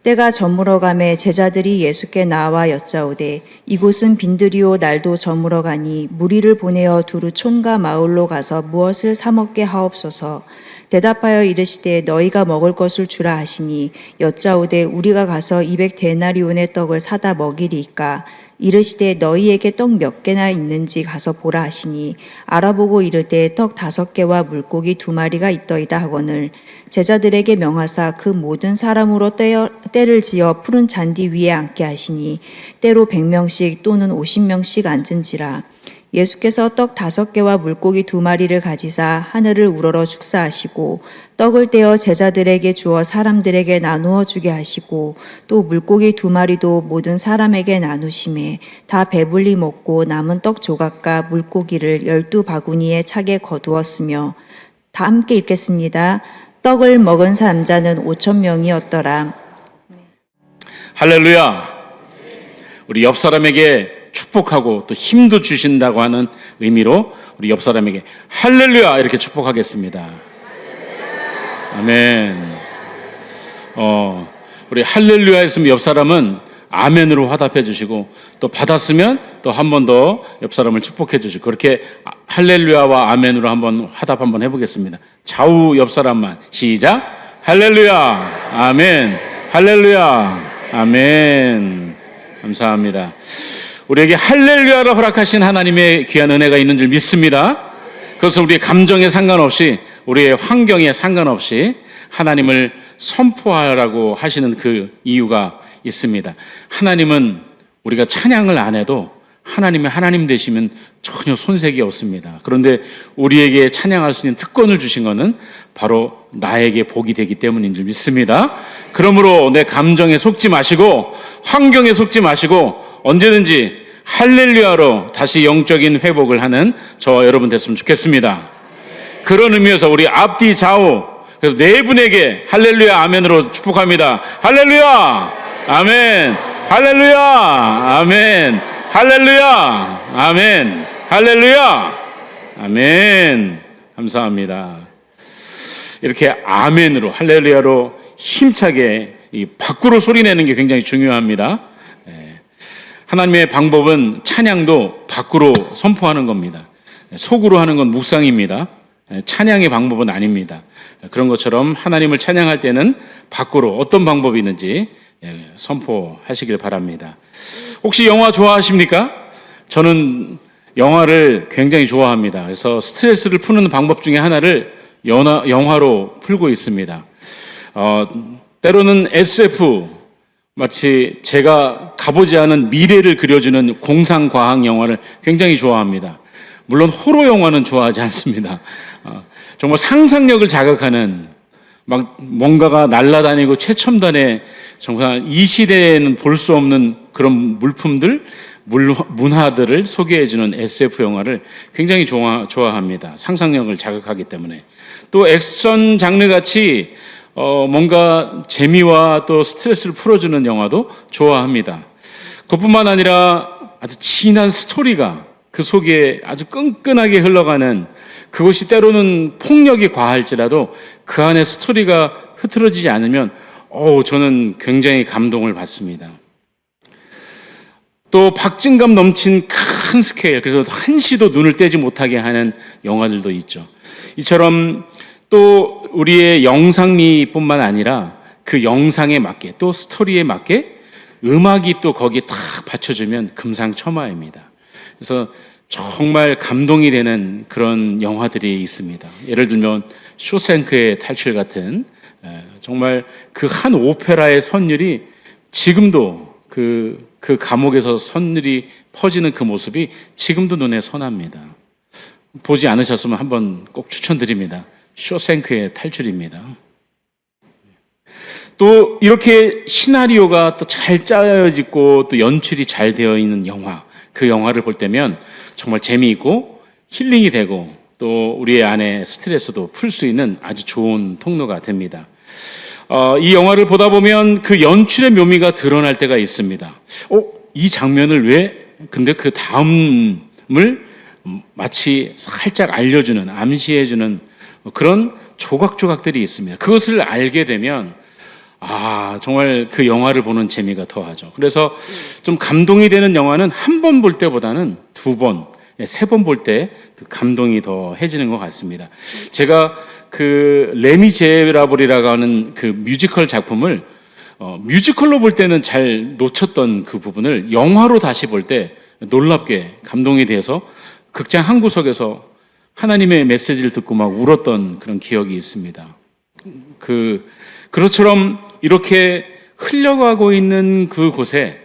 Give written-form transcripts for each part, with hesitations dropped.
때가 저물어가매 제자들이 예수께 나와 여짜오되 이곳은 빈들이요 날도 저물어가니 무리를 보내어 두루 촌과 마을로 가서 무엇을 사 먹게 하옵소서. 대답하여 이르시되 너희가 먹을 것을 주라 하시니 여짜오되 우리가 가서 200데나리온의 떡을 사다 먹이리이까. 이르시되 너희에게 떡 몇 개나 있는지 가서 보라 하시니 알아보고 이르되 떡 5개와 물고기 2마리가 있더이다 하거늘 제자들에게 명하사 그 모든 사람으로 때를 지어 푸른 잔디 위에 앉게 하시니 때로 100명씩 또는 50명씩 앉은지라. 예수께서 떡 5개와 물고기 2마리를 가지사 하늘을 우러러 축사하시고 떡을 떼어 제자들에게 주어 사람들에게 나누어 주게 하시고 또 물고기 2마리도 모든 사람에게 나누심에 다 배불리 먹고 남은 떡 조각과 물고기를 12바구니에 차게 거두었으며. 다 함께 읽겠습니다. 떡을 먹은 남자는 5,000명이었더라. 할렐루야. 우리 옆 사람에게 축복하고 또 힘도 주신다고 하는 의미로 우리 옆 사람에게 할렐루야 이렇게 축복하겠습니다. 아멘. 우리 할렐루야 했으면 옆 사람은 아멘으로 화답해 주시고 또 받았으면 또 한 번 더 옆 사람을 축복해 주시고 그렇게 할렐루야와 아멘으로 한번 화답 한번 해보겠습니다. 좌우 옆 사람만 시작. 할렐루야 아멘. 할렐루야 아멘. 감사합니다. 우리에게 할렐루야를 허락하신 하나님의 귀한 은혜가 있는 줄 믿습니다. 그것은 우리의 감정에 상관없이 우리의 환경에 상관없이 하나님을 선포하라고 하시는 그 이유가 있습니다. 하나님은 우리가 찬양을 안 해도 하나님이 하나님 되시면 전혀 손색이 없습니다. 그런데 우리에게 찬양할 수 있는 특권을 주신 것은 바로 나에게 복이 되기 때문인 줄 믿습니다. 그러므로 내 감정에 속지 마시고 환경에 속지 마시고 언제든지 할렐루야로 다시 영적인 회복을 하는 저와 여러분 됐으면 좋겠습니다. 그런 의미에서 우리 앞뒤 좌우 그래서 네 분에게 할렐루야 아멘으로 축복합니다. 할렐루야 아멘. 할렐루야 아멘. 할렐루야 아멘. 할렐루야 아멘. 감사합니다. 이렇게 아멘으로 할렐루야로 힘차게 이 밖으로 소리내는 게 굉장히 중요합니다. 하나님의 방법은 찬양도 밖으로 선포하는 겁니다. 속으로 하는 건 묵상입니다. 찬양의 방법은 아닙니다. 그런 것처럼 하나님을 찬양할 때는 밖으로 어떤 방법이 있는지 선포하시길 바랍니다. 혹시 영화 좋아하십니까? 저는 영화를 굉장히 좋아합니다. 그래서 스트레스를 푸는 방법 중에 하나를 영화로 풀고 있습니다. 때로는 SF, 마치 제가 가보지 않은 미래를 그려주는 공상과학 영화를 굉장히 좋아합니다. 물론 호러 영화는 좋아하지 않습니다. 정말 상상력을 자극하는 막 뭔가가 날아다니고 최첨단의 정말 이 시대에는 볼 수 없는 그런 물품들, 문화들을 소개해주는 SF 영화를 굉장히 좋아합니다. 상상력을 자극하기 때문에. 또 액션 장르 같이 뭔가 재미와 또 스트레스를 풀어주는 영화도 좋아합니다. 그뿐만 아니라 아주 진한 스토리가 그 속에 아주 끈끈하게 흘러가는 그것이 때로는 폭력이 과할지라도 그 안에 스토리가 흐트러지지 않으면 저는 굉장히 감동을 받습니다. 또 박진감 넘친 큰 스케일, 그래서 한시도 눈을 떼지 못하게 하는 영화들도 있죠. 이처럼 또 우리의 영상미뿐만 아니라 그 영상에 맞게 또 스토리에 맞게 음악이 또 거기에 딱 받쳐주면 금상첨화입니다. 그래서 정말 감동이 되는 그런 영화들이 있습니다. 예를 들면 쇼생크의 탈출 같은 정말 그 한 오페라의 선율이 지금도 그 감옥에서 선율이 퍼지는 그 모습이 지금도 눈에 선합니다. 보지 않으셨으면 한번 꼭 추천드립니다. 쇼생크의 탈출입니다. 또 이렇게 시나리오가 또 잘 짜여지고 또 연출이 잘 되어 있는 영화, 그 영화를 볼 때면 정말 재미있고 힐링이 되고 또 우리의 안에 스트레스도 풀 수 있는 아주 좋은 통로가 됩니다. 이 영화를 보다 보면 그 연출의 묘미가 드러날 때가 있습니다. 이 장면을 왜? 근데 그 다음을 마치 살짝 알려주는, 암시해주는 그런 조각조각들이 있습니다. 그것을 알게 되면 정말 그 영화를 보는 재미가 더하죠. 그래서 좀 감동이 되는 영화는 한 번 볼 때보다는 두 번, 세 번 볼 때 감동이 더 해지는 것 같습니다. 제가 그 레미제라블이라고 하는 그 뮤지컬 작품을 뮤지컬로 볼 때는 잘 놓쳤던 그 부분을 영화로 다시 볼 때 놀랍게 감동이 돼서 극장 한 구석에서 하나님의 메시지를 듣고 막 울었던 그런 기억이 있습니다. 그것처럼 이렇게 흘려가고 있는 그곳에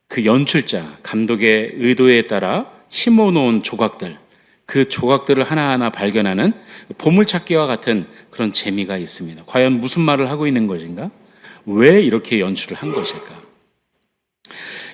그 연출자, 감독의 의도에 따라 심어놓은 조각들, 그 조각들을 하나하나 발견하는 보물찾기와 같은 그런 재미가 있습니다. 과연 무슨 말을 하고 있는 것인가? 왜 이렇게 연출을 한 것일까?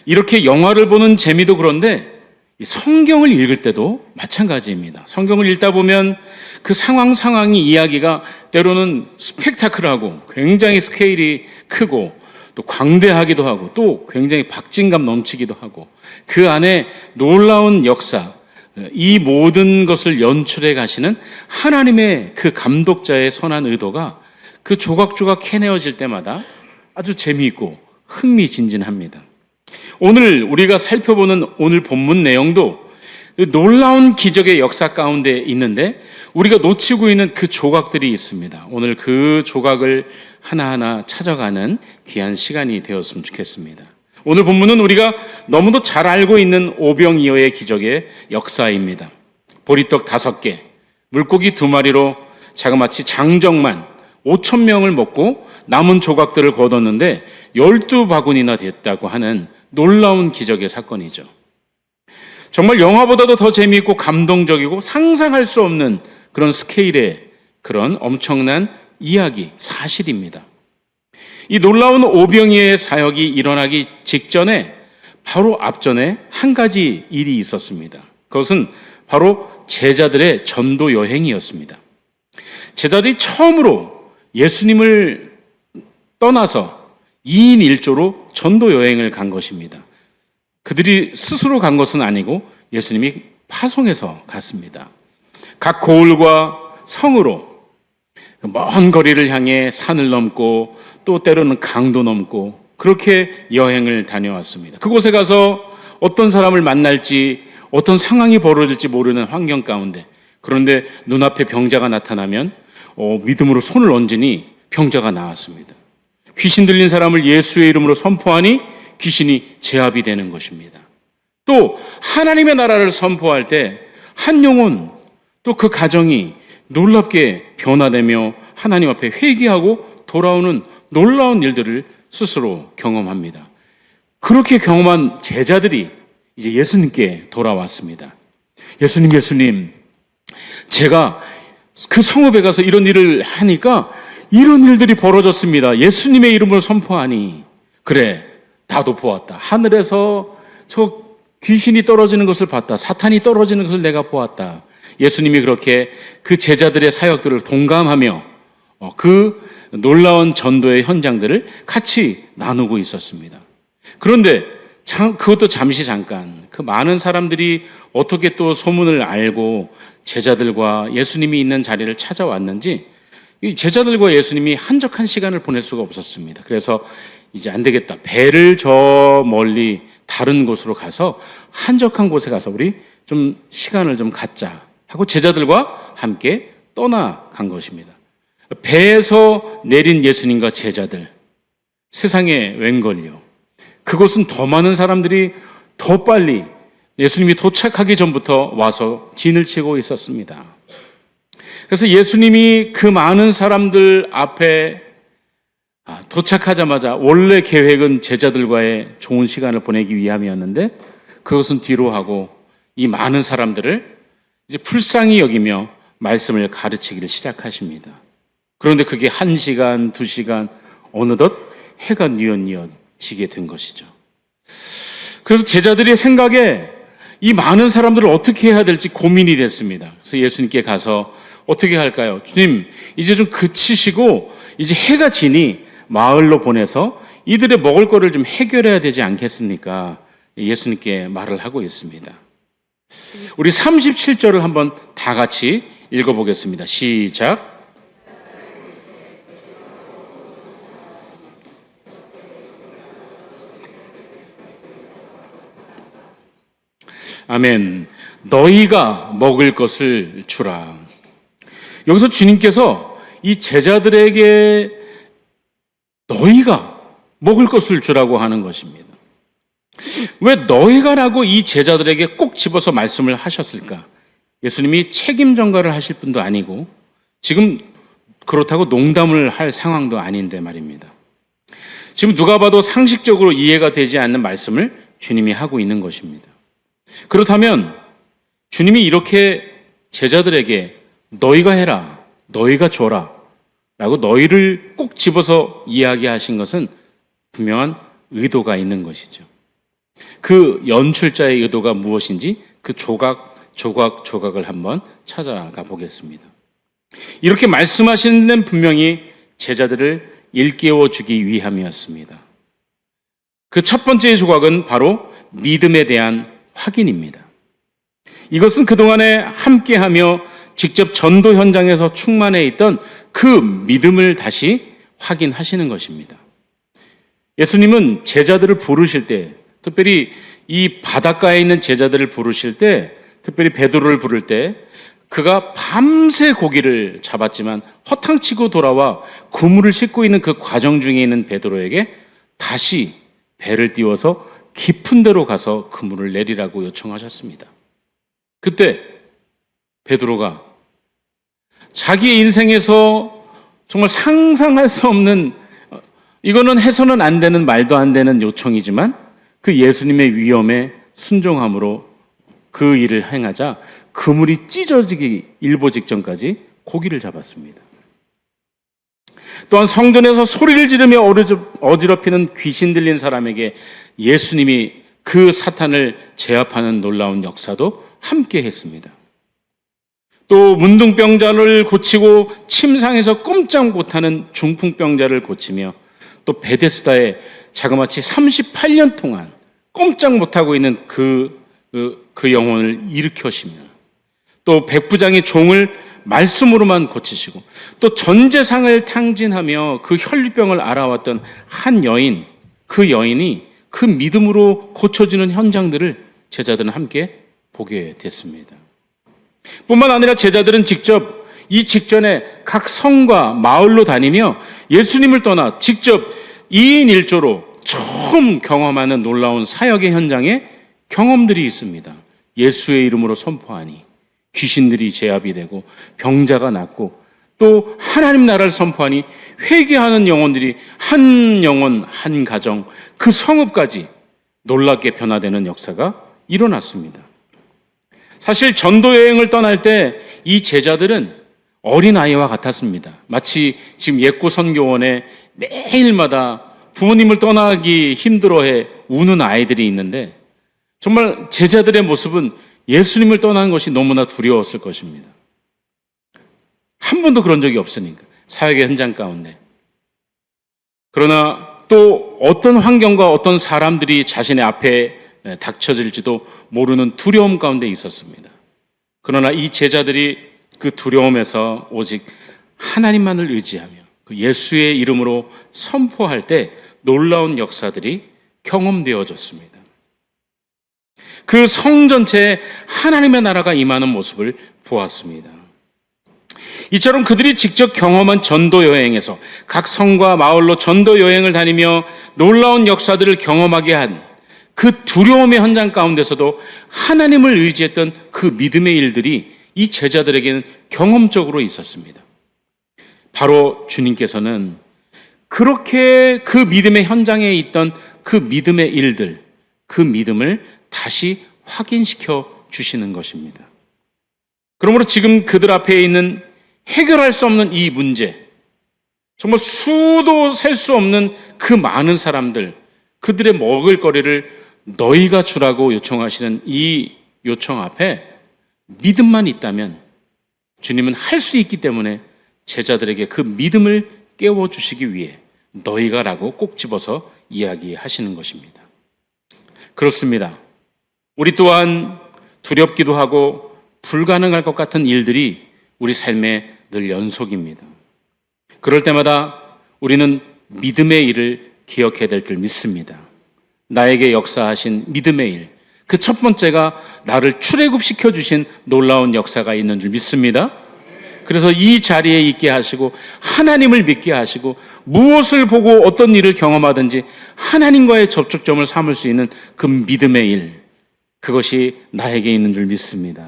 이렇게 영화를 보는 재미도 그런데 성경을 읽을 때도 마찬가지입니다. 성경을 읽다 보면 그 상황이 이야기가 때로는 스펙타클하고 굉장히 스케일이 크고 또 광대하기도 하고 또 굉장히 박진감 넘치기도 하고 그 안에 놀라운 역사, 이 모든 것을 연출해 가시는 하나님의 그 감독자의 선한 의도가 그 조각조각 캐내어질 때마다 아주 재미있고 흥미진진합니다. 오늘 우리가 살펴보는 오늘 본문 내용도 놀라운 기적의 역사 가운데 있는데 우리가 놓치고 있는 그 조각들이 있습니다. 오늘 그 조각을 하나하나 찾아가는 귀한 시간이 되었으면 좋겠습니다. 오늘 본문은 우리가 너무도 잘 알고 있는 오병이어의 기적의 역사입니다. 보리떡 5개, 물고기 2마리로 자그마치 장정만 5,000명을 먹고 남은 조각들을 거뒀는데 12바구니나 됐다고 하는 놀라운 기적의 사건이죠. 정말 영화보다도 더 재미있고 감동적이고 상상할 수 없는 그런 스케일의 그런 엄청난 이야기, 사실입니다. 이 놀라운 오병이어의 사역이 일어나기 직전에 바로 앞전에 한 가지 일이 있었습니다. 그것은 바로 제자들의 전도 여행이었습니다. 제자들이 처음으로 예수님을 떠나서 2인 1조로 전도 여행을 간 것입니다. 그들이 스스로 간 것은 아니고 예수님이 파송해서 갔습니다. 각 고을과 성으로 먼 거리를 향해 산을 넘고 또 때로는 강도 넘고 그렇게 여행을 다녀왔습니다. 그곳에 가서 어떤 사람을 만날지 어떤 상황이 벌어질지 모르는 환경 가운데 그런데 눈앞에 병자가 나타나면 믿음으로 손을 얹으니 병자가 나왔습니다. 귀신 들린 사람을 예수의 이름으로 선포하니 귀신이 제압이 되는 것입니다. 또 하나님의 나라를 선포할 때 한 영혼 또 그 가정이 놀랍게 변화되며 하나님 앞에 회개하고 돌아오는 놀라운 일들을 스스로 경험합니다. 그렇게 경험한 제자들이 이제 예수님께 돌아왔습니다. 예수님, 제가 그 성읍에 가서 이런 일을 하니까 이런 일들이 벌어졌습니다. 예수님의 이름으로 선포하니 그래, 나도 보았다. 하늘에서 저 귀신이 떨어지는 것을 봤다. 사탄이 떨어지는 것을 내가 보았다. 예수님이 그렇게 그 제자들의 사역들을 동감하며 그 놀라운 전도의 현장들을 같이 나누고 있었습니다. 그런데 그것도 잠깐 그 많은 사람들이 어떻게 또 소문을 알고 제자들과 예수님이 있는 자리를 찾아왔는지 이 제자들과 예수님이 한적한 시간을 보낼 수가 없었습니다. 그래서 이제 안 되겠다. 배를 저 멀리 다른 곳으로 가서 한적한 곳에 가서 우리 좀 시간을 좀 갖자 하고 제자들과 함께 떠나간 것입니다. 배에서 내린 예수님과 제자들, 세상에 웬걸요. 그것은 더 많은 사람들이 더 빨리 예수님이 도착하기 전부터 와서 진을 치고 있었습니다. 그래서 예수님이 그 많은 사람들 앞에 도착하자마자 원래 계획은 제자들과의 좋은 시간을 보내기 위함이었는데 그것은 뒤로 하고 이 많은 사람들을 이제 불쌍히 여기며 말씀을 가르치기를 시작하십니다. 그런데 그게 1시간, 2시간 어느덧 해가 뉘엿뉘엿지게 된 것이죠. 그래서 제자들의 생각에 이 많은 사람들을 어떻게 해야 될지 고민이 됐습니다. 그래서 예수님께 가서 어떻게 할까요? 주님, 이제 좀 그치시고 이제 해가 지니 마을로 보내서 이들의 먹을 거를 좀 해결해야 되지 않겠습니까? 예수님께 말을 하고 있습니다. 우리 37절을 한번 다 같이 읽어보겠습니다. 시작. 아멘. 너희가 먹을 것을 주라. 여기서 주님께서 이 제자들에게 너희가 먹을 것을 주라고 하는 것입니다. 왜 너희가라고 이 제자들에게 꼭 집어서 말씀을 하셨을까? 예수님이 책임 전가를 하실 분도 아니고 지금 그렇다고 농담을 할 상황도 아닌데 말입니다. 지금 누가 봐도 상식적으로 이해가 되지 않는 말씀을 주님이 하고 있는 것입니다. 그렇다면 주님이 이렇게 제자들에게 너희가 해라, 너희가 줘라 라고 너희를 꼭 집어서 이야기하신 것은 분명한 의도가 있는 것이죠. 그 연출자의 의도가 무엇인지 그 조각을 한번 찾아가 보겠습니다. 이렇게 말씀하시는 데는 분명히 제자들을 일깨워 주기 위함이었습니다. 그 첫 번째 조각은 바로 믿음에 대한 확인입니다. 이것은 그동안에 함께하며 직접 전도 현장에서 충만해 있던 그 믿음을 다시 확인하시는 것입니다. 예수님은 제자들을 부르실 때, 특별히 이 바닷가에 있는 제자들을 부르실 때, 특별히 베드로를 부를 때 그가 밤새 고기를 잡았지만 허탕치고 돌아와 그물을 싣고 있는 그 과정 중에 있는 베드로에게 다시 배를 띄워서 깊은 데로 가서 그물을 내리라고 요청하셨습니다. 그때 베드로가 자기의 인생에서 정말 상상할 수 없는, 이거는 해서는 안 되는 말도 안 되는 요청이지만 그 예수님의 위엄에 순종함으로 그 일을 행하자 그물이 찢어지기 일보 직전까지 고기를 잡았습니다. 또한 성전에서 소리를 지르며 어지럽히는 귀신 들린 사람에게 예수님이 그 사탄을 제압하는 놀라운 역사도 함께 했습니다. 또 문둥병자를 고치고 침상에서 꼼짝 못하는 중풍병자를 고치며 또 베데스다에 자그마치 38년 동안 꼼짝 못하고 있는 그 영혼을 일으켜시며 또 백부장의 종을 말씀으로만 고치시고 또 전 재상을 탕진하며 그 혈류병을 앓아왔던 한 여인, 그 여인이 그 믿음으로 고쳐지는 현장들을 제자들은 함께 보게 됐습니다. 뿐만 아니라 제자들은 직접 이 직전에 각 성과 마을로 다니며 예수님을 떠나 직접 2인 1조로 처음 경험하는 놀라운 사역의 현장에 경험들이 있습니다. 예수의 이름으로 선포하니 귀신들이 제압이 되고 병자가 낫고 또 하나님 나라를 선포하니 회개하는 영혼들이 한 영혼, 한 가정, 그 성읍까지 놀랍게 변화되는 역사가 일어났습니다. 사실 전도 여행을 떠날 때 이 제자들은 어린아이와 같았습니다. 마치 지금 예고 선교원에 매일마다 부모님을 떠나기 힘들어해 우는 아이들이 있는데 정말 제자들의 모습은 예수님을 떠나는 것이 너무나 두려웠을 것입니다. 한 번도 그런 적이 없으니까, 사역의 현장 가운데. 그러나 또 어떤 환경과 어떤 사람들이 자신의 앞에 닥쳐질지도 모르는 두려움 가운데 있었습니다. 그러나 이 제자들이 그 두려움에서 오직 하나님만을 의지하며 그 예수의 이름으로 선포할 때 놀라운 역사들이 경험되어졌습니다. 그 성 전체에 하나님의 나라가 임하는 모습을 보았습니다. 이처럼 그들이 직접 경험한 전도 여행에서 각 성과 마을로 전도 여행을 다니며 놀라운 역사들을 경험하게 한 그 두려움의 현장 가운데서도 하나님을 의지했던 그 믿음의 일들이 이 제자들에게는 경험적으로 있었습니다. 바로 주님께서는 그렇게 그 믿음의 현장에 있던 그 믿음의 일들, 그 믿음을 다시 확인시켜 주시는 것입니다. 그러므로 지금 그들 앞에 있는 해결할 수 없는 이 문제, 정말 수도 셀 수 없는 그 많은 사람들, 그들의 먹을 거리를 너희가 주라고 요청하시는 이 요청 앞에 믿음만 있다면 주님은 할 수 있기 때문에 제자들에게 그 믿음을 깨워주시기 위해 너희가라고 꼭 집어서 이야기하시는 것입니다. 그렇습니다. 우리 또한 두렵기도 하고 불가능할 것 같은 일들이 우리 삶의 늘 연속입니다. 그럴 때마다 우리는 믿음의 일을 기억해야 될 줄 믿습니다. 나에게 역사하신 믿음의 일, 그 첫 번째가 나를 출애굽시켜 주신 놀라운 역사가 있는 줄 믿습니다. 그래서 이 자리에 있게 하시고 하나님을 믿게 하시고 무엇을 보고 어떤 일을 경험하든지 하나님과의 접촉점을 삼을 수 있는 그 믿음의 일, 그것이 나에게 있는 줄 믿습니다.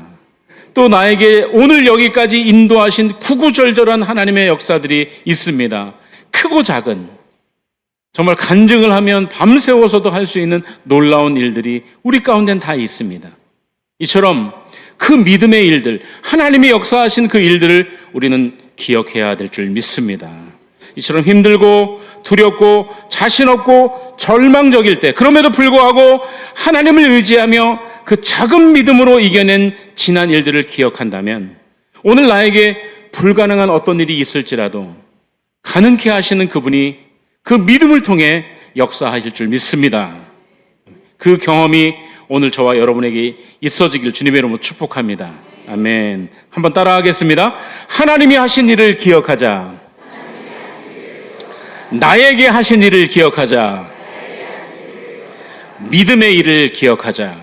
또 나에게 오늘 여기까지 인도하신 구구절절한 하나님의 역사들이 있습니다. 크고 작은, 정말 간증을 하면 밤새워서도 할 수 있는 놀라운 일들이 우리 가운데는 다 있습니다. 이처럼 그 믿음의 일들, 하나님이 역사하신 그 일들을 우리는 기억해야 될 줄 믿습니다. 이처럼 힘들고 두렵고 자신 없고 절망적일 때, 그럼에도 불구하고 하나님을 의지하며 그 작은 믿음으로 이겨낸 지난 일들을 기억한다면 오늘 나에게 불가능한 어떤 일이 있을지라도 가능케 하시는 그분이 그 믿음을 통해 역사하실 줄 믿습니다. 그 경험이 오늘 저와 여러분에게 있어지길 주님의 이름으로 축복합니다. 아멘. 한번 따라하겠습니다. 하나님이 하신 일을 기억하자. 나에게 하신 일을 기억하자. 믿음의 일을 기억하자.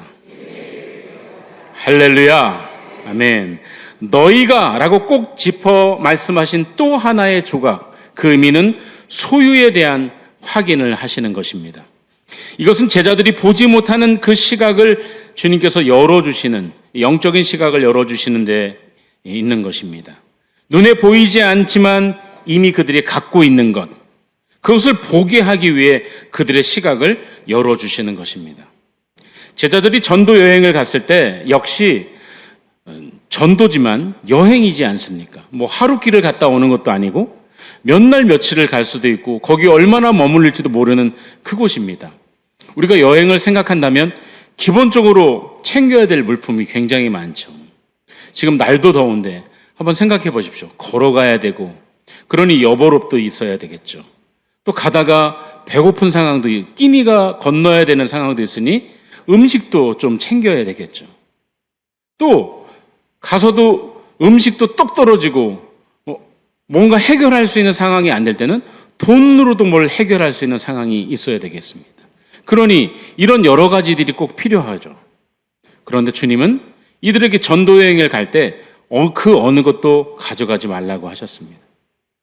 할렐루야. 아멘. 너희가 라고 꼭 짚어 말씀하신 또 하나의 조각, 그 의미는 소유에 대한 확인을 하시는 것입니다. 이것은 제자들이 보지 못하는 그 시각을 주님께서 열어주시는, 영적인 시각을 열어주시는 데 있는 것입니다. 눈에 보이지 않지만 이미 그들이 갖고 있는 것, 그것을 보게 하기 위해 그들의 시각을 열어주시는 것입니다. 제자들이 전도 여행을 갔을 때 역시 전도지만 여행이지 않습니까? 뭐 하루 길을 갔다 오는 것도 아니고 몇 날 며칠을 갈 수도 있고 거기 얼마나 머물릴지도 모르는 그곳입니다. 우리가 여행을 생각한다면 기본적으로 챙겨야 될 물품이 굉장히 많죠. 지금 날도 더운데 한번 생각해 보십시오. 걸어가야 되고, 그러니 여보롭도 있어야 되겠죠. 또 가다가 배고픈 상황도, 끼니가 건너야 되는 상황도 있으니 음식도 좀 챙겨야 되겠죠. 또 가서도 음식도 똑 떨어지고 뭔가 해결할 수 있는 상황이 안 될 때는 돈으로도 뭘 해결할 수 있는 상황이 있어야 되겠습니다. 그러니 이런 여러 가지들이 꼭 필요하죠. 그런데 주님은 이들에게 전도여행을 갈 때 그 어느 것도 가져가지 말라고 하셨습니다.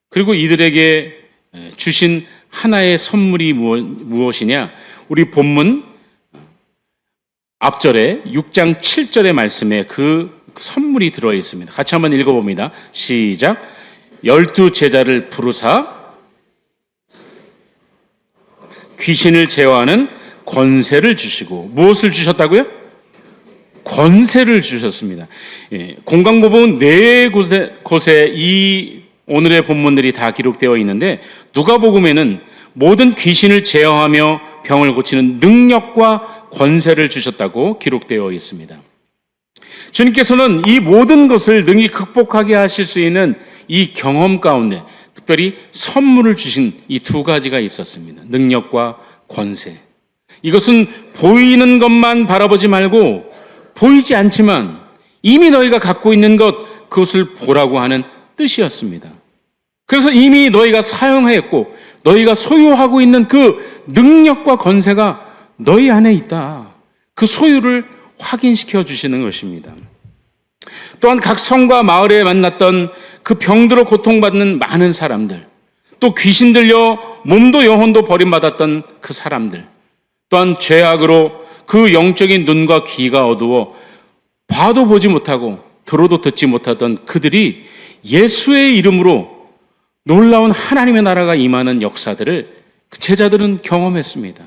그리고 이들에게 주신 하나의 선물이 무엇이냐? 우리 본문 앞절에 6장 7절의 말씀에 그 선물이 들어 있습니다. 같이 한번 읽어봅니다. 시작. 12 제자를 부르사 귀신을 제어하는 권세를 주시고, 무엇을 주셨다고요? 권세를 주셨습니다. 공강복음은 4곳에 이 오늘의 본문들이 다 기록되어 있는데, 누가복음에는 모든 귀신을 제어하며 병을 고치는 능력과 권세를 주셨다고 기록되어 있습니다. 주님께서는 이 모든 것을 능히 극복하게 하실 수 있는 이 경험 가운데 특별히 선물을 주신 이 2가지가 있었습니다. 능력과 권세. 이것은 보이는 것만 바라보지 말고 보이지 않지만 이미 너희가 갖고 있는 것, 그것을 보라고 하는 뜻이었습니다. 그래서 이미 너희가 사용했고 너희가 소유하고 있는 그 능력과 권세가 너희 안에 있다. 그 소유를 확인시켜 주시는 것입니다. 또한 각 성과 마을에 만났던 그 병들어 고통받는 많은 사람들, 또 귀신 들려 몸도 영혼도 버림받았던 그 사람들, 또한 죄악으로 그 영적인 눈과 귀가 어두워 봐도 보지 못하고 들어도 듣지 못하던 그들이 예수의 이름으로 놀라운 하나님의 나라가 임하는 역사들을 그 제자들은 경험했습니다.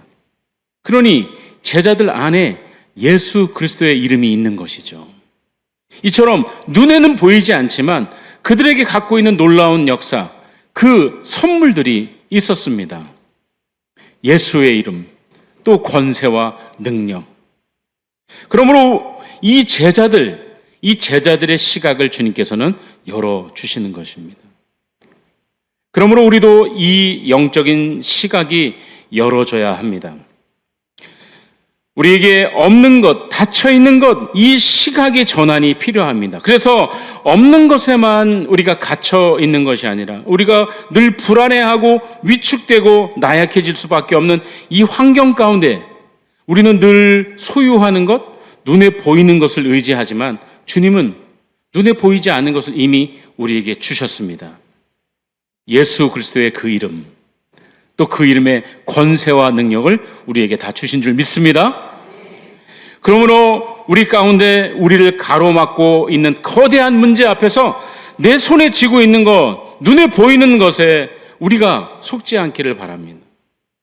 그러니 제자들 안에 예수 그리스도의 이름이 있는 것이죠. 이처럼 눈에는 보이지 않지만 그들에게 갖고 있는 놀라운 역사, 그 선물들이 있었습니다. 예수의 이름, 또 권세와 능력. 그러므로 이 제자들의 시각을 주님께서는 열어주시는 것입니다. 그러므로 우리도 이 영적인 시각이 열어져야 합니다. 우리에게 없는 것, 닫혀있는 것, 이 시각의 전환이 필요합니다. 그래서 없는 것에만 우리가 갇혀 있는 것이 아니라 우리가 늘 불안해하고 위축되고 나약해질 수밖에 없는 이 환경 가운데 우리는 늘 소유하는 것, 눈에 보이는 것을 의지하지만 주님은 눈에 보이지 않는 것을 이미 우리에게 주셨습니다. 예수 그리스도의 그 이름, 또 그 이름의 권세와 능력을 우리에게 다 주신 줄 믿습니다. 그러므로 우리 가운데 우리를 가로막고 있는 거대한 문제 앞에서 내 손에 쥐고 있는 것, 눈에 보이는 것에 우리가 속지 않기를 바랍니다.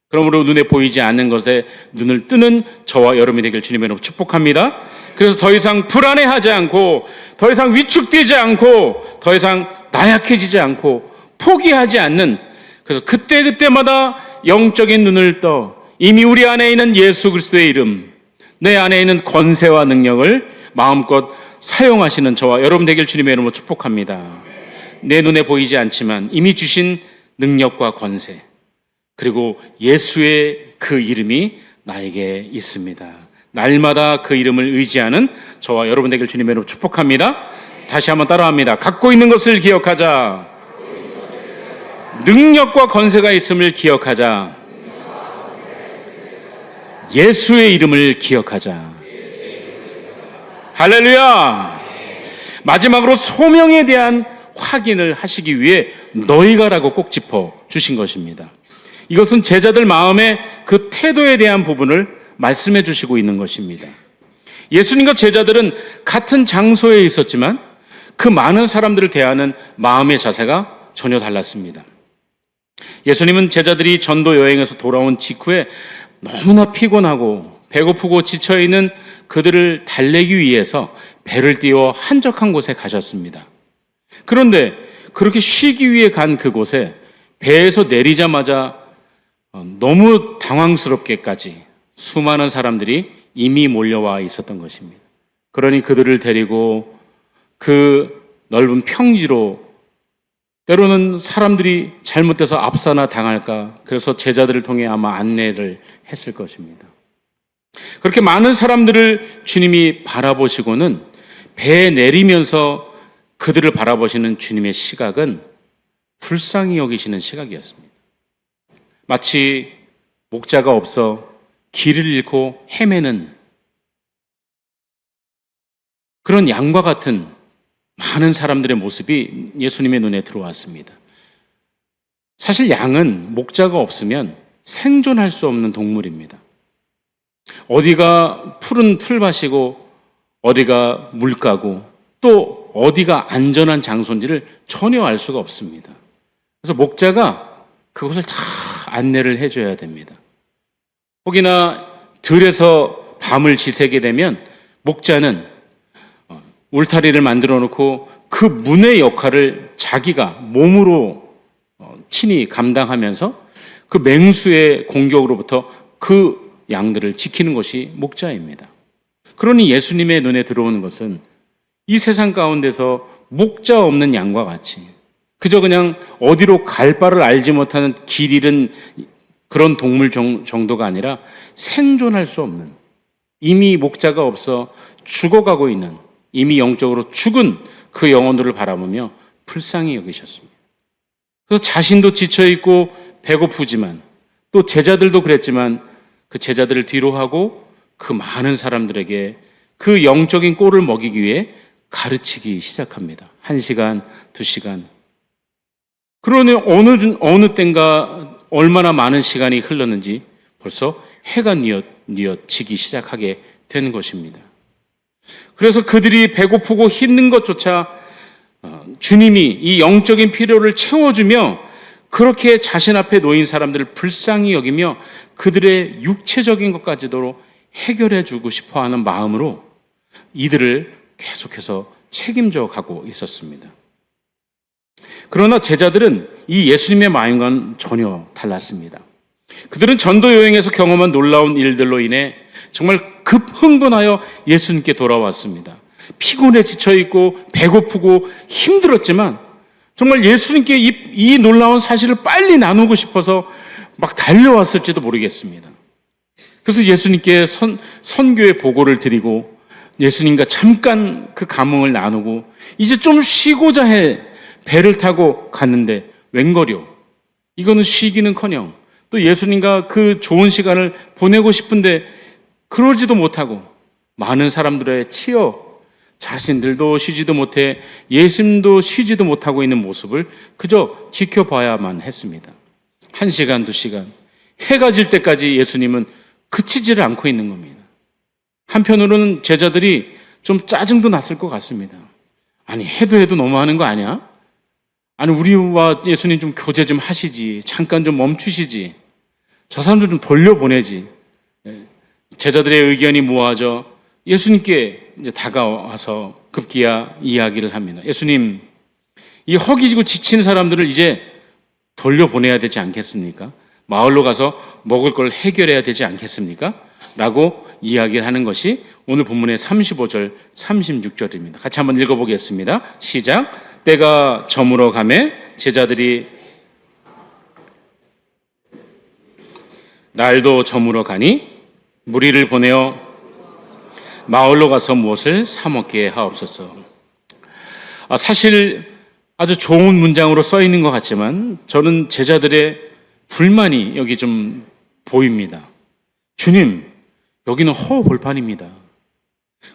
그러므로 눈에 보이지 않는 것에 눈을 뜨는 저와 여러분이 되길 주님의 이름으로 축복합니다. 그래서 더 이상 불안해하지 않고, 더 이상 위축되지 않고, 더 이상 나약해지지 않고, 포기하지 않는, 그래서 그때마다 영적인 눈을 떠 이미 우리 안에 있는 예수 그리스도의 이름, 내 안에 있는 권세와 능력을 마음껏 사용하시는 저와 여러분 되길 주님의 이름으로 축복합니다. 내 눈에 보이지 않지만 이미 주신 능력과 권세, 그리고 예수의 그 이름이 나에게 있습니다. 날마다 그 이름을 의지하는 저와 여러분 되길 주님의 이름으로 축복합니다. 다시 한번 따라합니다. 갖고 있는 것을 기억하자. 능력과 권세가 있음을 기억하자. 예수의 이름을 기억하자. 할렐루야. 마지막으로 소명에 대한 확인을 하시기 위해 너희가라고 꼭 짚어 주신 것입니다. 이것은 제자들 마음의 그 태도에 대한 부분을 말씀해 주시고 있는 것입니다. 예수님과 제자들은 같은 장소에 있었지만 그 많은 사람들을 대하는 마음의 자세가 전혀 달랐습니다. 예수님은 제자들이 전도 여행에서 돌아온 직후에 너무나 피곤하고 배고프고 지쳐있는 그들을 달래기 위해서 배를 띄워 한적한 곳에 가셨습니다. 그런데 그렇게 쉬기 위해 간 그곳에 배에서 내리자마자 너무 당황스럽게까지 수많은 사람들이 이미 몰려와 있었던 것입니다. 그러니 그들을 데리고 그 넓은 평지로, 때로는 사람들이 잘못돼서 압사나 당할까, 그래서 제자들을 통해 아마 안내를 했을 것입니다. 그렇게 많은 사람들을 주님이 바라보시고는 배에 내리면서 그들을 바라보시는 주님의 시각은 불쌍히 여기시는 시각이었습니다. 마치 목자가 없어 길을 잃고 헤매는 그런 양과 같은 많은 사람들의 모습이 예수님의 눈에 들어왔습니다. 사실 양은 목자가 없으면 생존할 수 없는 동물입니다. 어디가 푸른 풀밭이고 어디가 물가고 또 어디가 안전한 장소인지를 전혀 알 수가 없습니다. 그래서 목자가 그것을 다 안내를 해줘야 됩니다. 혹이나 들에서 밤을 지새게 되면 목자는 울타리를 만들어 놓고 그 문의 역할을 자기가 몸으로 친히 감당하면서 그 맹수의 공격으로부터 그 양들을 지키는 것이 목자입니다. 그러니 예수님의 눈에 들어오는 것은 이 세상 가운데서 목자 없는 양과 같이 그저 그냥 어디로 갈 바를 알지 못하는 길 잃은 그런 동물 정도가 아니라 생존할 수 없는, 이미 목자가 없어 죽어가고 있는, 이미 영적으로 죽은 그 영혼들을 바라보며 불쌍히 여기셨습니다. 그래서 자신도 지쳐있고 배고프지만 또 제자들도 그랬지만 그 제자들을 뒤로 하고 그 많은 사람들에게 그 영적인 꼴을 먹이기 위해 가르치기 시작합니다. 1시간, 2시간. 그러니 어느 땐가 얼마나 많은 시간이 흘렀는지 벌써 해가 뉘어지기 시작하게 된 것입니다. 그래서 그들이 배고프고 힘든 것조차 주님이 이 영적인 필요를 채워주며 그렇게 자신 앞에 놓인 사람들을 불쌍히 여기며 그들의 육체적인 것까지도 해결해 주고 싶어 하는 마음으로 이들을 계속해서 책임져 가고 있었습니다. 그러나 제자들은 이 예수님의 마음과는 전혀 달랐습니다. 그들은 전도 여행에서 경험한 놀라운 일들로 인해 정말 급 흥분하여 예수님께 돌아왔습니다. 피곤해 지쳐있고 배고프고 힘들었지만 정말 예수님께 이 놀라운 사실을 빨리 나누고 싶어서 막 달려왔을지도 모르겠습니다. 그래서 예수님께 선교의 보고를 드리고 예수님과 잠깐 그 감흥을 나누고 이제 좀 쉬고자 해 배를 타고 갔는데 웬걸요. 이거는 쉬기는커녕 또 예수님과 그 좋은 시간을 보내고 싶은데 그러지도 못하고 많은 사람들의 치여 자신들도 쉬지도 못해 예수님도 쉬지도 못하고 있는 모습을 그저 지켜봐야만 했습니다. 1시간, 2시간, 해가 질 때까지 예수님은 그치지를 않고 있는 겁니다. 한편으로는 제자들이 좀 짜증도 났을 것 같습니다. 아니, 해도 너무하는 거 아니야? 아니, 우리와 예수님 좀 교제 좀 하시지. 잠깐 좀 멈추시지. 저 사람들 좀 돌려보내지. 제자들의 의견이 모아져 예수님께 이제 다가와서 급기야 이야기를 합니다. 예수님, 이 허기지고 지친 사람들을 이제 돌려보내야 되지 않겠습니까? 마을로 가서 먹을 걸 해결해야 되지 않겠습니까? 라고 이야기를 하는 것이 오늘 본문의 35절, 36절입니다. 같이 한번 읽어보겠습니다. 시작. 때가 저물어 가매 제자들이 날도 저물어 가니 무리를 보내어 마을로 가서 무엇을 사 먹게 하옵소서. 사실 아주 좋은 문장으로 써 있는 것 같지만 저는 제자들의 불만이 여기 좀 보입니다. 주님, 여기는 허허벌판입니다.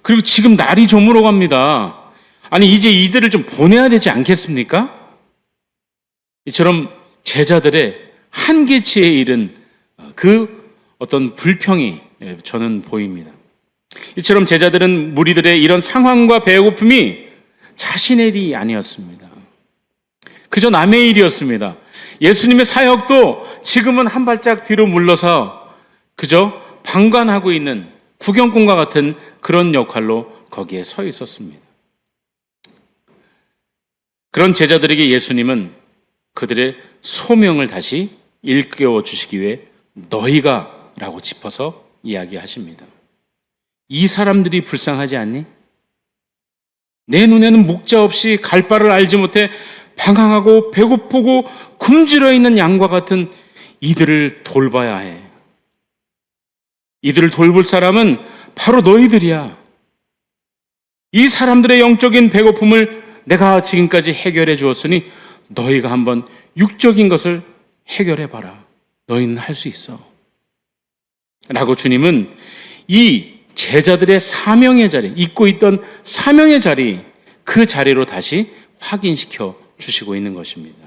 그리고 지금 날이 저물어 갑니다. 아니, 이제 이들을 좀 보내야 되지 않겠습니까? 이처럼 제자들의 한계치에 이른 그 어떤 불평이 저는 보입니다. 이처럼 제자들은 무리들의 이런 상황과 배고픔이 자신의 일이 아니었습니다. 그저 남의 일이었습니다. 예수님의 사역도 지금은 한 발짝 뒤로 물러서 그저 방관하고 있는 구경꾼과 같은 그런 역할로 거기에 서 있었습니다. 그런 제자들에게 예수님은 그들의 소명을 다시 일깨워 주시기 위해 너희가 라고 짚어서 이야기하십니다. 이 사람들이 불쌍하지 않니? 내 눈에는 목자 없이 갈 바를 알지 못해 방황하고 배고프고 굶주려 있는 양과 같은 이들을 돌봐야 해. 이들을 돌볼 사람은 바로 너희들이야. 이 사람들의 영적인 배고픔을 내가 지금까지 해결해 주었으니 너희가 한번 육적인 것을 해결해 봐라. 너희는 할 수 있어. 라고 주님은 이 제자들의 사명의 자리, 잊고 있던 사명의 자리, 그 자리로 다시 확인시켜 주시고 있는 것입니다.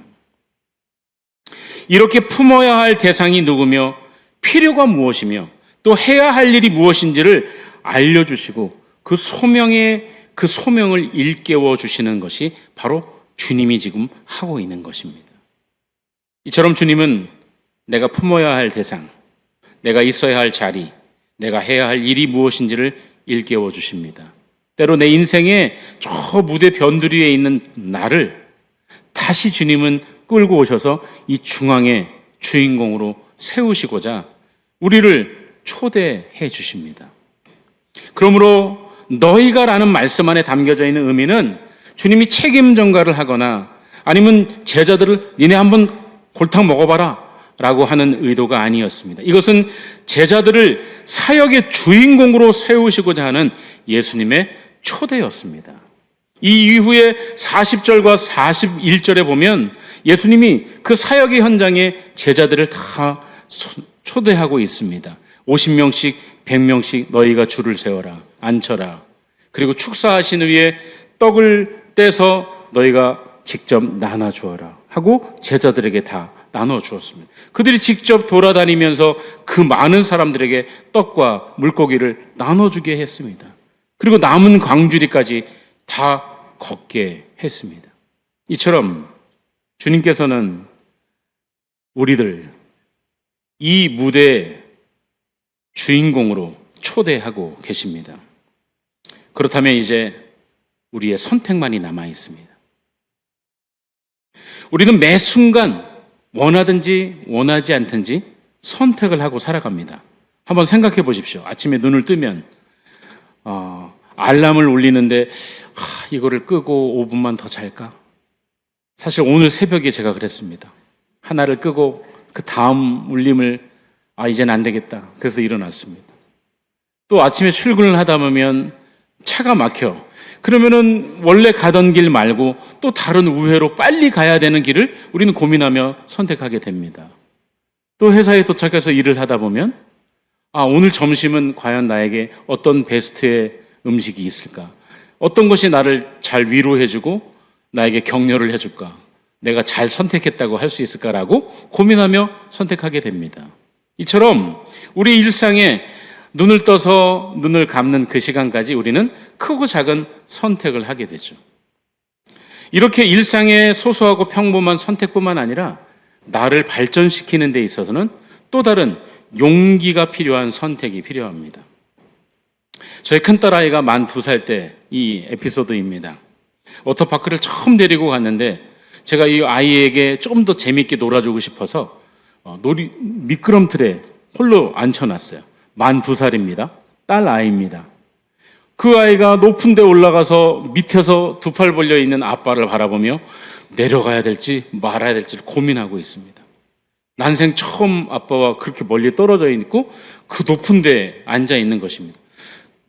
이렇게 품어야 할 대상이 누구며 필요가 무엇이며 또 해야 할 일이 무엇인지를 알려주시고 그 소명을 일깨워 주시는 것이 바로 주님이 지금 하고 있는 것입니다. 이처럼 주님은 내가 품어야 할 대상, 내가 있어야 할 자리, 내가 해야 할 일이 무엇인지를 일깨워 주십니다. 때로 내 인생의 저 무대 변두리에 있는 나를 다시 주님은 끌고 오셔서 이 중앙의 주인공으로 세우시고자 우리를 초대해 주십니다. 그러므로 너희가라는 말씀 안에 담겨져 있는 의미는 주님이 책임 전가를 하거나 아니면 제자들을 니네 한번 골탕 먹어봐라 라고 하는 의도가 아니었습니다. 이것은 제자들을 사역의 주인공으로 세우시고자 하는 예수님의 초대였습니다. 이 이후에 40절과 41절에 보면 예수님이 그 사역의 현장에 제자들을 다 초대하고 있습니다. 50명씩 100명씩 너희가 줄을 세워라, 앉혀라. 그리고 축사하신 후에 떡을 떼서 너희가 직접 나눠주어라 하고 제자들에게 다 나눠주었습니다. 그들이 직접 돌아다니면서 그 많은 사람들에게 떡과 물고기를 나눠주게 했습니다. 그리고 남은 광주리까지 다 걷게 했습니다. 이처럼 주님께서는 우리들 이 무대의 주인공으로 초대하고 계십니다. 그렇다면 이제 우리의 선택만이 남아 있습니다. 우리는 매 순간 원하든지 원하지 않든지 선택을 하고 살아갑니다. 한번 생각해 보십시오. 아침에 눈을 뜨면 알람을 울리는데 이거를 끄고 5분만 더 잘까? 사실 오늘 새벽에 제가 그랬습니다. 하나를 끄고 그 다음 울림을 이제는 안 되겠다. 그래서 일어났습니다. 또 아침에 출근을 하다 보면 차가 막혀. 그러면은 원래 가던 길 말고 또 다른 우회로 빨리 가야 되는 길을 우리는 고민하며 선택하게 됩니다. 또 회사에 도착해서 일을 하다 보면 오늘 점심은 과연 나에게 어떤 베스트의 음식이 있을까? 어떤 것이 나를 잘 위로해주고 나에게 격려를 해줄까? 내가 잘 선택했다고 할 수 있을까라고 고민하며 선택하게 됩니다. 이처럼 우리 일상에 눈을 떠서 눈을 감는 그 시간까지 우리는 크고 작은 선택을 하게 되죠. 이렇게 일상의 소소하고 평범한 선택뿐만 아니라 나를 발전시키는 데 있어서는 또 다른 용기가 필요한 선택이 필요합니다. 저희 큰딸아이가 만 2살 때 이 에피소드입니다. 워터파크를 처음 데리고 갔는데 제가 이 아이에게 좀 더 재밌게 놀아주고 싶어서 미끄럼틀에 홀로 앉혀놨어요. 만 2살입니다. 딸 아이입니다. 그 아이가 높은 데 올라가서 밑에서 두 팔 벌려 있는 아빠를 바라보며 내려가야 될지 말아야 될지 고민하고 있습니다. 난생 처음 아빠와 그렇게 멀리 떨어져 있고 그 높은 데 앉아 있는 것입니다.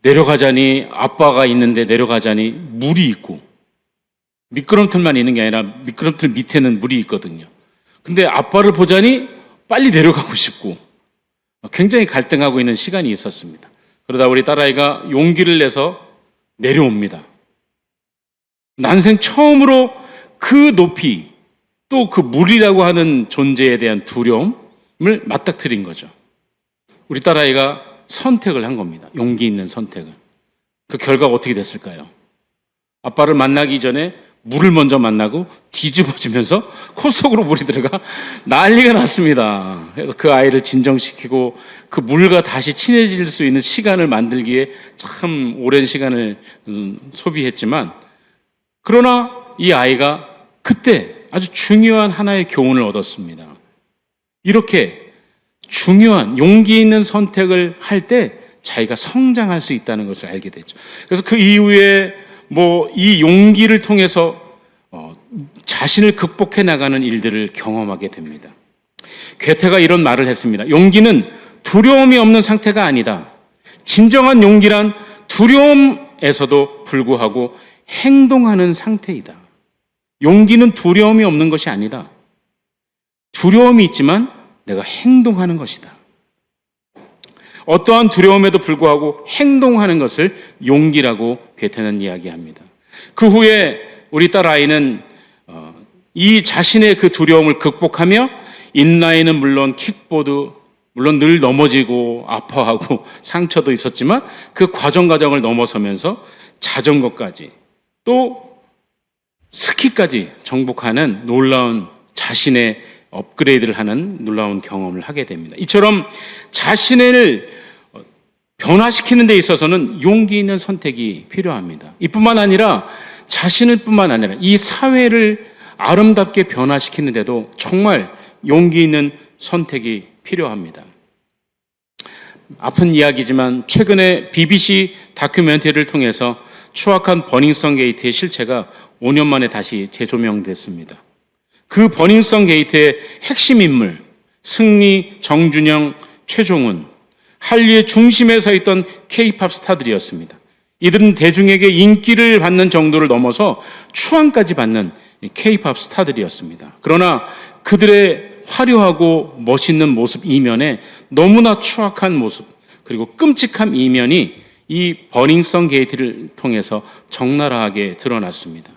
내려가자니 아빠가 있는데 내려가자니 물이 있고 미끄럼틀만 있는 게 아니라 미끄럼틀 밑에는 물이 있거든요. 근데 아빠를 보자니 빨리 내려가고 싶고 굉장히 갈등하고 있는 시간이 있었습니다. 그러다 우리 딸아이가 용기를 내서 내려옵니다. 난생 처음으로 그 높이 또 그 물이라고 하는 존재에 대한 두려움을 맞닥뜨린 거죠. 우리 딸아이가 선택을 한 겁니다. 용기 있는 선택을. 그 결과가 어떻게 됐을까요? 아빠를 만나기 전에 물을 먼저 만나고 뒤집어지면서 코 속으로 물이 들어가 난리가 났습니다. 그래서 그 아이를 진정시키고 그 물과 다시 친해질 수 있는 시간을 만들기에 참 오랜 시간을 소비했지만, 그러나 이 아이가 그때 아주 중요한 하나의 교훈을 얻었습니다. 이렇게 중요한 용기 있는 선택을 할 때 자기가 성장할 수 있다는 것을 알게 됐죠. 그래서 그 이후에 이 용기를 통해서 자신을 극복해 나가는 일들을 경험하게 됩니다. 괴테가 이런 말을 했습니다. 용기는 두려움이 없는 상태가 아니다. 진정한 용기란 두려움에서도 불구하고 행동하는 상태이다. 용기는 두려움이 없는 것이 아니다. 두려움이 있지만 내가 행동하는 것이다. 어떠한 두려움에도 불구하고 행동하는 것을 용기라고 괴테는 이야기합니다. 그 후에 우리 딸 아이는 이 자신의 그 두려움을 극복하며 인라인은 물론 킥보드, 물론 늘 넘어지고 아파하고 상처도 있었지만 그 과정을 넘어서면서 자전거까지 또 스키까지 정복하는 놀라운 자신의 업그레이드를 하는 놀라운 경험을 하게 됩니다. 이처럼 자신을 변화시키는 데 있어서는 용기 있는 선택이 필요합니다. 이뿐만 아니라 자신을 뿐만 아니라 이 사회를 아름답게 변화시키는 데도 정말 용기 있는 선택이 필요합니다. 아픈 이야기지만 최근에 BBC 다큐멘터리를 통해서 추악한 버닝썬 게이트의 실체가 5년 만에 다시 재조명됐습니다. 그 버닝썬 게이트의 핵심 인물 승리, 정준영, 최종훈, 한류의 중심에 서 있던 K-팝 스타들이었습니다. 이들은 대중에게 인기를 받는 정도를 넘어서 추앙까지 받는 K-팝 스타들이었습니다. 그러나 그들의 화려하고 멋있는 모습 이면에 너무나 추악한 모습 그리고 끔찍한 이면이 이 버닝썬 게이트를 통해서 적나라하게 드러났습니다.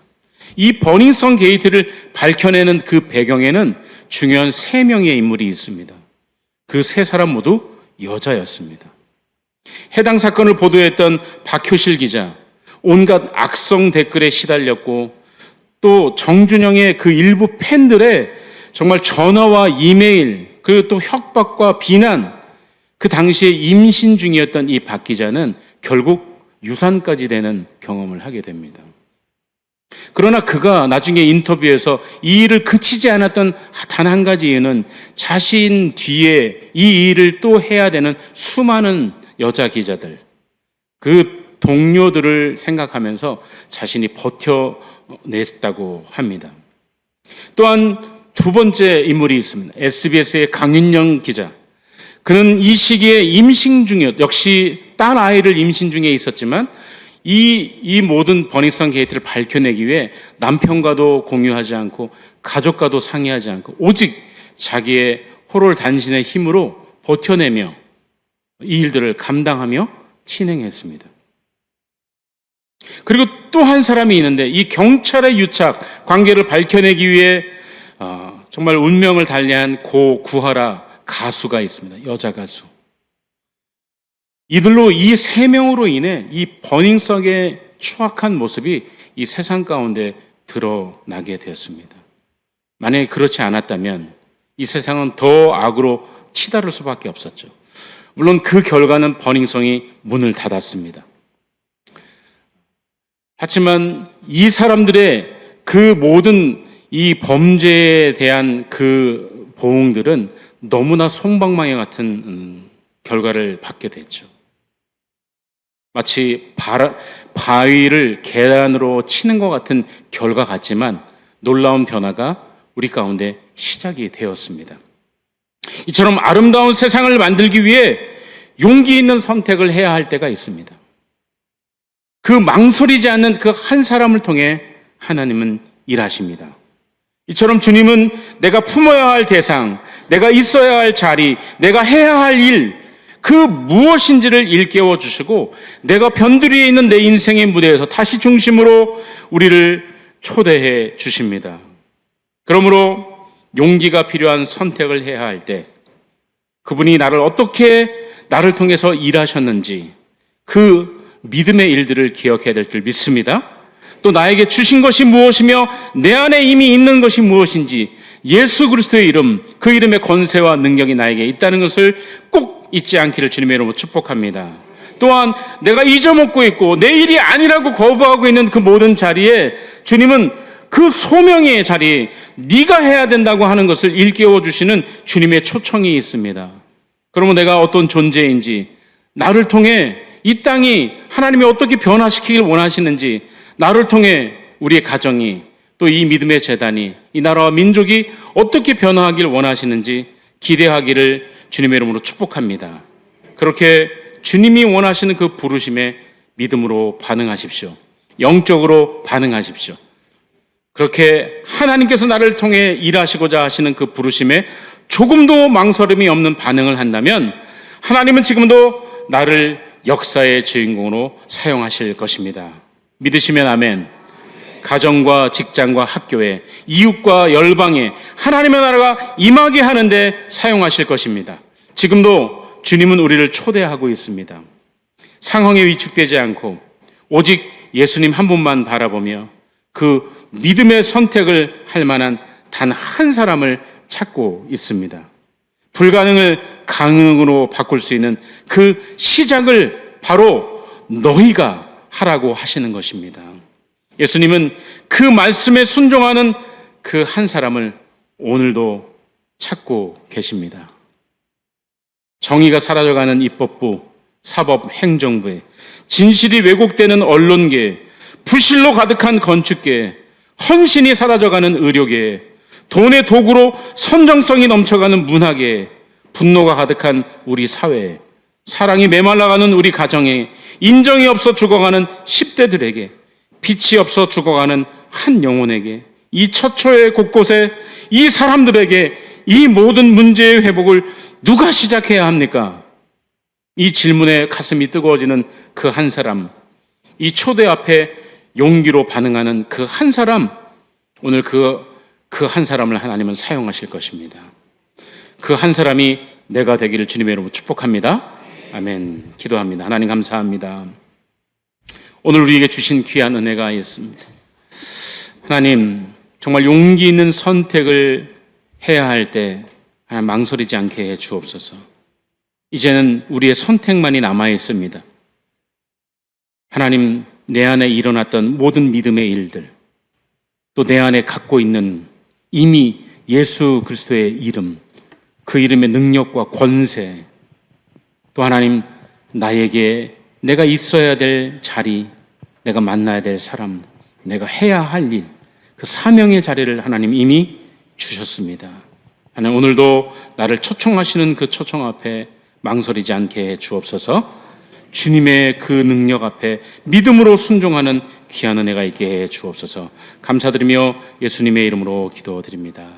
이 버닝썬 게이트를 밝혀내는 그 배경에는 중요한 3명의 인물이 있습니다. 그 3사람 모두 여자였습니다. 해당 사건을 보도했던 박효실 기자, 온갖 악성 댓글에 시달렸고 또 정준영의 그 일부 팬들의 정말 전화와 이메일 그리고 또 협박과 비난, 그 당시에 임신 중이었던 이 박 기자는 결국 유산까지 되는 경험을 하게 됩니다. 그러나 그가 나중에 인터뷰에서 이 일을 그치지 않았던 단 한 가지 이유는 자신 뒤에 이 일을 또 해야 되는 수많은 여자 기자들, 그 동료들을 생각하면서 자신이 버텨냈다고 합니다. 또한 2번째 인물이 있습니다. SBS의 강윤영 기자. 그는 이 시기에 임신 역시 딸 아이를 임신 중에 있었지만 이 모든 버닝썬 게이트를 밝혀내기 위해 남편과도 공유하지 않고 가족과도 상의하지 않고 오직 자기의 호롤 단신의 힘으로 버텨내며 이 일들을 감당하며 진행했습니다. 그리고 또 한 사람이 있는데 이 경찰의 유착 관계를 밝혀내기 위해 정말 운명을 달리한 고 구하라 가수가 있습니다. 여자 가수. 이들로 이 세 명으로 인해 이 버닝썬의 추악한 모습이 이 세상 가운데 드러나게 되었습니다. 만약에 그렇지 않았다면 이 세상은 더 악으로 치달을 수밖에 없었죠. 물론 그 결과는 버닝썬이 문을 닫았습니다. 하지만 이 사람들의 그 모든 이 범죄에 대한 그 보응들은 너무나 솜방망이 같은 결과를 받게 됐죠. 마치 바위를 계란으로 치는 것 같은 결과 같지만 놀라운 변화가 우리 가운데 시작이 되었습니다. 이처럼 아름다운 세상을 만들기 위해 용기 있는 선택을 해야 할 때가 있습니다. 그 망설이지 않는 그 한 사람을 통해 하나님은 일하십니다. 이처럼 주님은 내가 품어야 할 대상, 내가 있어야 할 자리, 내가 해야 할 일, 그 무엇인지를 일깨워 주시고 내가 변두리에 있는 내 인생의 무대에서 다시 중심으로 우리를 초대해 주십니다. 그러므로 용기가 필요한 선택을 해야 할 때 그분이 나를 어떻게 나를 통해서 일하셨는지 그 믿음의 일들을 기억해야 될 줄 믿습니다. 또 나에게 주신 것이 무엇이며 내 안에 이미 있는 것이 무엇인지 예수 그리스도의 이름, 그 이름의 권세와 능력이 나에게 있다는 것을 꼭 잊지 않기를 주님의 이름으로 축복합니다. 또한 내가 잊어먹고 있고 내 일이 아니라고 거부하고 있는 그 모든 자리에 주님은 그 소명의 자리, 네가 해야 된다고 하는 것을 일깨워 주시는 주님의 초청이 있습니다. 그러면 내가 어떤 존재인지, 나를 통해 이 땅이 하나님이 어떻게 변화시키길 원하시는지, 나를 통해 우리의 가정이, 또 이 믿음의 재단이, 이 나라와 민족이 어떻게 변화하길 원하시는지 기대하기를 주님의 이름으로 축복합니다. 그렇게 주님이 원하시는 그 부르심에 믿음으로 반응하십시오. 영적으로 반응하십시오. 그렇게 하나님께서 나를 통해 일하시고자 하시는 그 부르심에 조금도 망설임이 없는 반응을 한다면 하나님은 지금도 나를 역사의 주인공으로 사용하실 것입니다. 믿으시면 아멘. 가정과 직장과 학교에, 이웃과 열방에 하나님의 나라가 임하게 하는데 사용하실 것입니다. 지금도 주님은 우리를 초대하고 있습니다. 상황에 위축되지 않고 오직 예수님 한 분만 바라보며 그 믿음의 선택을 할 만한 단 한 사람을 찾고 있습니다. 불가능을 가능으로 바꿀 수 있는 그 시작을 바로 너희가 하라고 하시는 것입니다. 예수님은 그 말씀에 순종하는 그 한 사람을 오늘도 찾고 계십니다. 정의가 사라져가는 입법부, 사법, 행정부에, 진실이 왜곡되는 언론계에, 부실로 가득한 건축계에, 헌신이 사라져가는 의료계에, 돈의 도구로 선정성이 넘쳐가는 문화계에, 분노가 가득한 우리 사회에, 사랑이 메말라가는 우리 가정에, 인정이 없어 죽어가는 10대들에게, 빛이 없어 죽어가는 한 영혼에게, 이 처처의 곳곳에 이 사람들에게 이 모든 문제의 회복을 누가 시작해야 합니까? 이 질문에 가슴이 뜨거워지는 그 한 사람, 이 초대 앞에 용기로 반응하는 그 한 사람, 오늘 그 한 사람을 하나님은 사용하실 것입니다. 그 한 사람이 내가 되기를 주님의 이름으로 축복합니다. 아멘. 기도합니다. 하나님 감사합니다. 오늘 우리에게 주신 귀한 은혜가 있습니다. 하나님, 정말 용기 있는 선택을 해야 할 때 하나님 망설이지 않게 해 주옵소서. 이제는 우리의 선택만이 남아 있습니다. 하나님, 내 안에 일어났던 모든 믿음의 일들, 또 내 안에 갖고 있는 이미 예수 그리스도의 이름, 그 이름의 능력과 권세, 또 하나님, 나에게 내가 있어야 될 자리, 내가 만나야 될 사람, 내가 해야 할 일, 그 사명의 자리를 하나님 이미 주셨습니다. 하나님, 오늘도 나를 초청하시는 그 초청 앞에 망설이지 않게 해 주옵소서. 주님의 그 능력 앞에 믿음으로 순종하는 귀한 은혜가 있게 해 주옵소서. 감사드리며 예수님의 이름으로 기도드립니다.